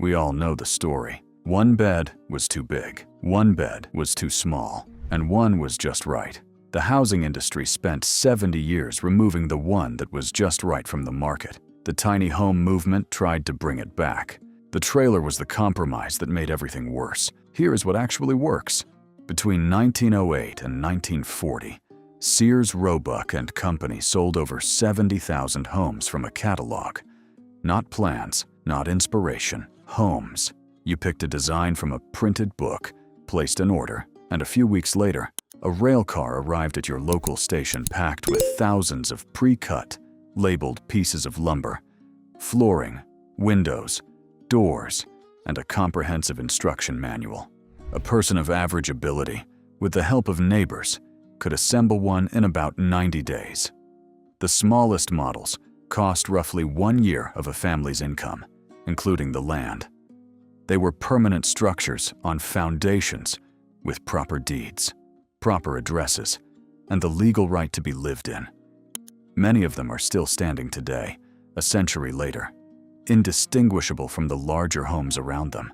We all know the story. One bed was too big, one bed was too small, and one was just right. The housing industry spent 70 years removing the one that was just right from the market. The tiny home movement tried to bring it back. The trailer was the compromise that made everything worse. Here is what actually works. Between 1908 and 1940, Sears, Roebuck and Company sold over 70,000 homes from a catalog. Not plans, not inspiration, homes. You picked a design from a printed book, placed an order, and a few weeks later, a rail car arrived at your local station packed with thousands of pre-cut, labeled pieces of lumber, flooring, windows, doors, and a comprehensive instruction manual. A person of average ability, with the help of neighbors, could assemble one in about 90 days. The smallest models cost roughly 1 year of a family's income, including the land. They were permanent structures on foundations with proper deeds, proper addresses, and the legal right to be lived in. Many of them are still standing today, a century later, indistinguishable from the larger homes around them.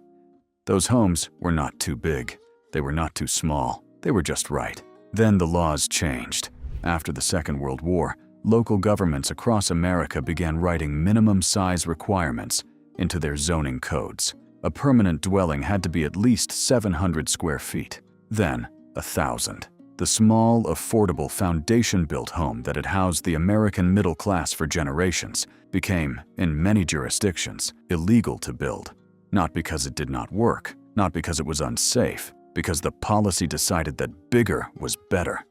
Those homes were not too big, they were not too small, they were just right. Then the laws changed. After the Second World War, local governments across America began writing minimum size requirements into their zoning codes. A permanent dwelling had to be at least 700 square feet, then 1,000. The small, affordable, foundation-built home that had housed the American middle class for generations became, in many jurisdictions, illegal to build. Not because it did not work, not because it was unsafe, because the policy decided that bigger was better,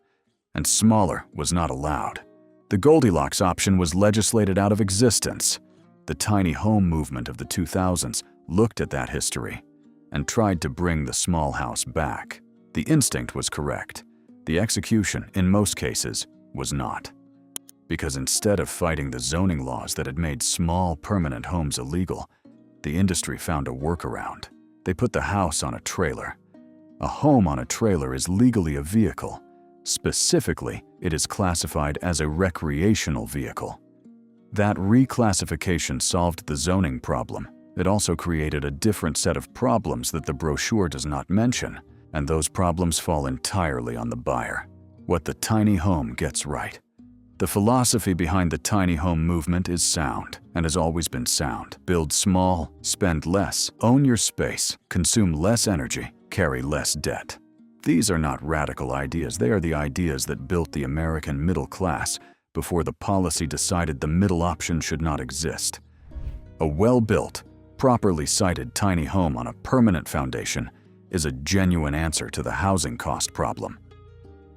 and smaller was not allowed. The Goldilocks option was legislated out of existence. The tiny home movement of the 2000s looked at that history and tried to bring the small house back. The instinct was correct. The execution, in most cases, was not. Because instead of fighting the zoning laws that had made small, permanent homes illegal, the industry found a workaround. They put the house on a trailer. A home on a trailer is legally a vehicle. Specifically, it is classified as a recreational vehicle. That reclassification solved the zoning problem. It also created a different set of problems that the brochure does not mention, and those problems fall entirely on the buyer. What the tiny home gets right. The philosophy behind the tiny home movement is sound, and has always been sound. Build small, spend less, own your space, consume less energy, carry less debt. These are not radical ideas, they are the ideas that built the American middle class before the policy decided the middle option should not exist. A well-built, properly sited tiny home on a permanent foundation is a genuine answer to the housing cost problem.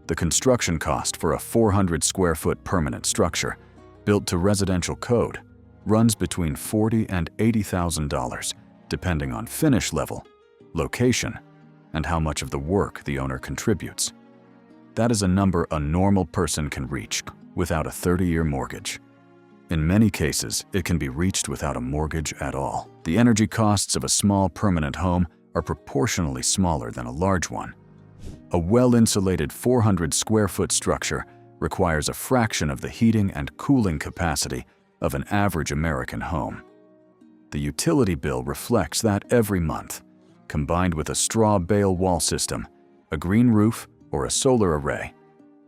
The construction cost for a 400 square foot permanent structure, built to residential code, runs between $40,000 and $80,000, depending on finish level, location, and how much of the work the owner contributes. That is a number a normal person can reach without a 30-year mortgage. In many cases, it can be reached without a mortgage at all. The energy costs of a small permanent home are proportionally smaller than a large one. A well-insulated 400 square foot structure requires a fraction of the heating and cooling capacity of an average American home. The utility bill reflects that every month. Combined with a straw bale wall system, a green roof, or a solar array,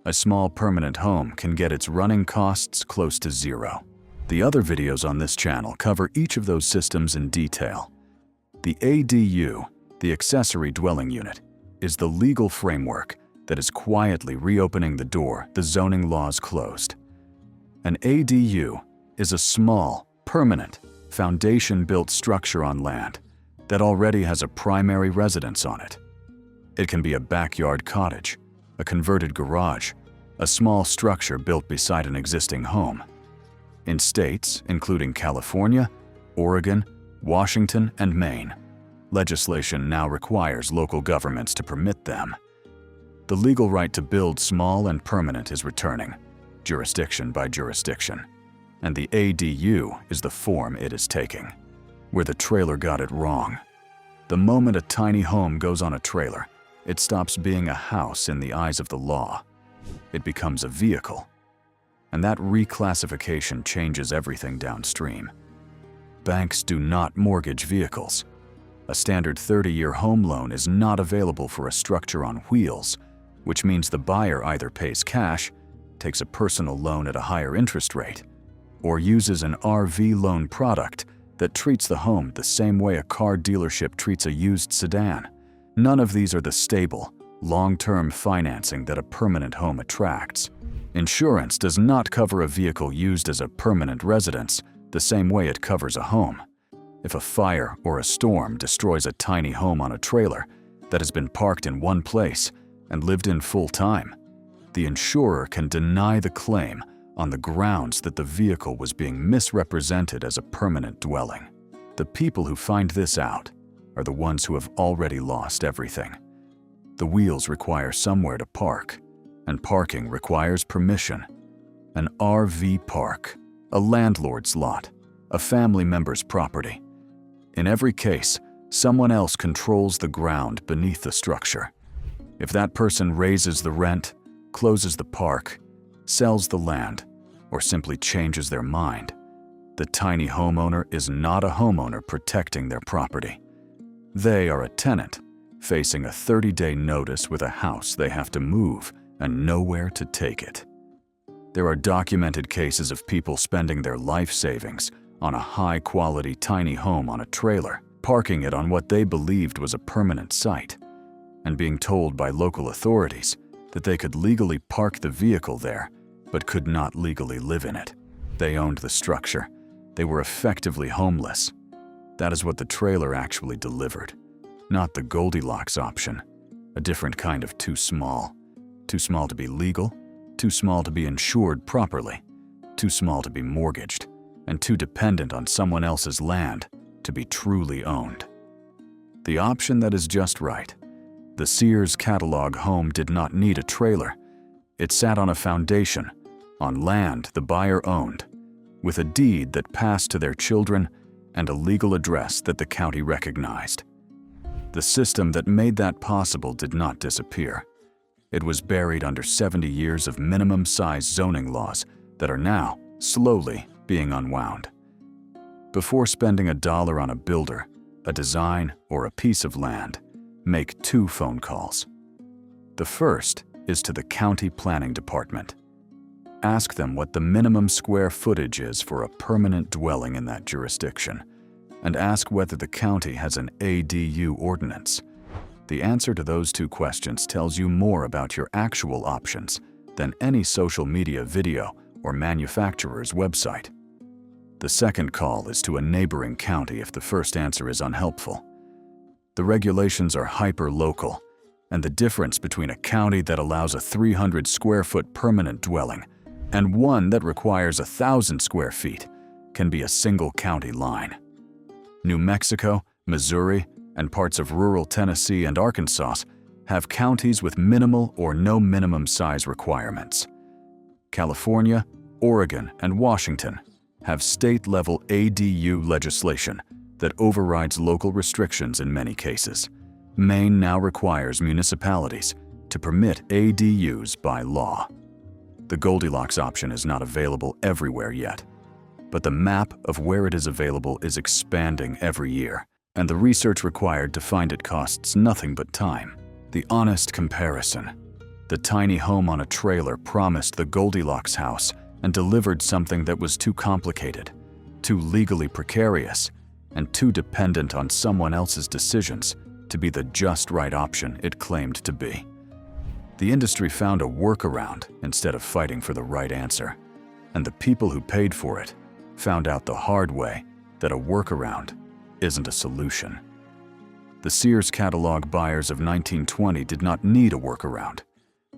a small permanent home can get its running costs close to zero. The other videos on this channel cover each of those systems in detail. The ADU, the accessory dwelling unit, is the legal framework that is quietly reopening the door the zoning laws closed. An ADU is a small, permanent, foundation-built structure on land that already has a primary residence on it. It can be a backyard cottage, a converted garage, a small structure built beside an existing home. In states, including California, Oregon, Washington, and Maine, legislation now requires local governments to permit them. The legal right to build small and permanent is returning, jurisdiction by jurisdiction, and the ADU is the form it is taking. Where the trailer got it wrong. The moment a tiny home goes on a trailer, it stops being a house in the eyes of the law. It becomes a vehicle. And that reclassification changes everything downstream. Banks do not mortgage vehicles. A standard 30-year home loan is not available for a structure on wheels, which means the buyer either pays cash, takes a personal loan at a higher interest rate, or uses an RV loan product that treats the home the same way a car dealership treats a used sedan. None of these are the stable, long-term financing that a permanent home attracts. Insurance does not cover a vehicle used as a permanent residence the same way it covers a home. If a fire or a storm destroys a tiny home on a trailer that has been parked in one place and lived in full time, the insurer can deny the claim on the grounds that the vehicle was being misrepresented as a permanent dwelling. The people who find this out are the ones who have already lost everything. The wheels require somewhere to park, and parking requires permission. An RV park, a landlord's lot, a family member's property. In every case, someone else controls the ground beneath the structure. If that person raises the rent, closes the park, sells the land, or simply changes their mind, the tiny homeowner is not a homeowner protecting their property. They are a tenant, facing a 30-day notice with a house they have to move and nowhere to take it. There are documented cases of people spending their life savings on a high-quality tiny home on a trailer, parking it on what they believed was a permanent site, and being told by local authorities that they could legally park the vehicle there, but could not legally live in it. They owned the structure. They were effectively homeless. That is what the trailer actually delivered, not the Goldilocks option, a different kind of too small. Too small to be legal, too small to be insured properly, too small to be mortgaged, and too dependent on someone else's land to be truly owned. The option that is just right. The Sears catalog home did not need a trailer. It sat on a foundation, on land the buyer owned, with a deed that passed to their children and a legal address that the county recognized. The system that made that possible did not disappear. It was buried under 70 years of minimum-size zoning laws that are now, slowly, being unwound. Before spending $1 on a builder, a design, or a piece of land, make 2 phone calls. The first is to the county planning department. Ask them what the minimum square footage is for a permanent dwelling in that jurisdiction, and ask whether the county has an ADU ordinance. The answer to those 2 questions tells you more about your actual options than any social media video or manufacturer's website. The second call is to a neighboring county if the first answer is unhelpful. The regulations are hyper-local, and the difference between a county that allows a 300 square foot permanent dwelling and one that requires 1,000 square feet can be a single county line. New Mexico, Missouri, and parts of rural Tennessee and Arkansas have counties with minimal or no minimum size requirements. California, Oregon, and Washington have state-level ADU legislation that overrides local restrictions in many cases. Maine now requires municipalities to permit ADUs by law. The Goldilocks option is not available everywhere yet, but the map of where it is available is expanding every year, and the research required to find it costs nothing but time. The honest comparison. The tiny home on a trailer promised the Goldilocks house and delivered something that was too complicated, too legally precarious, and too dependent on someone else's decisions to be the just right option it claimed to be. The industry found a workaround instead of fighting for the right answer, and the people who paid for it found out the hard way that a workaround isn't a solution. The Sears catalog buyers of 1920 did not need a workaround.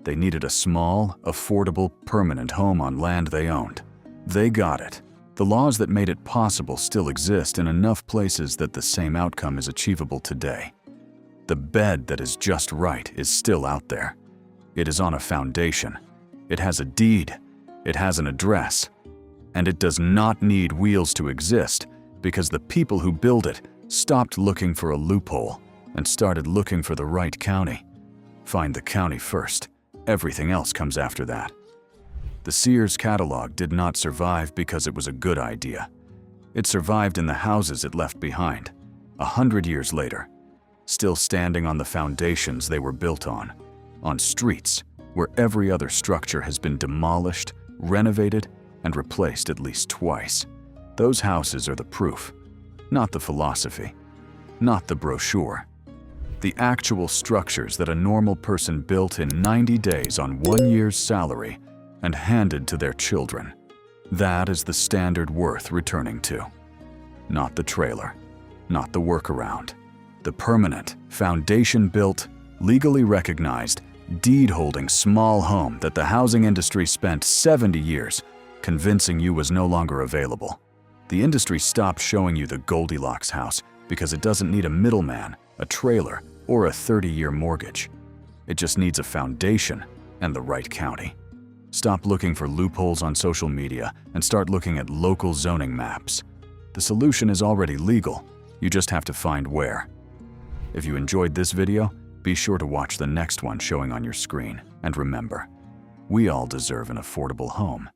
They needed a small, affordable, permanent home on land they owned. They got it. The laws that made it possible still exist in enough places that the same outcome is achievable today. The bed that is just right is still out there. It is on a foundation. It has a deed. It has an address. And it does not need wheels to exist because the people who build it stopped looking for a loophole and started looking for the right county. Find the county first. Everything else comes after that. The Sears catalog did not survive because it was a good idea. It survived in the houses it left behind, 100 years later, still standing on the foundations they were built on streets where every other structure has been demolished, renovated, and replaced at least twice. Those houses are the proof, not the philosophy, not the brochure. The actual structures that a normal person built in 90 days on 1 year's salary and handed to their children. That is the standard worth returning to. Not the trailer, not the workaround. The permanent, foundation-built, legally recognized, deed-holding small home that the housing industry spent 70 years convincing you was no longer available. The industry stopped showing you the Goldilocks house because it doesn't need a middleman, a trailer, or a 30-year mortgage. It just needs a foundation and the right county. Stop looking for loopholes on social media and start looking at local zoning maps. The solution is already legal, you just have to find where. If you enjoyed this video, be sure to watch the next one showing on your screen. And remember, we all deserve an affordable home.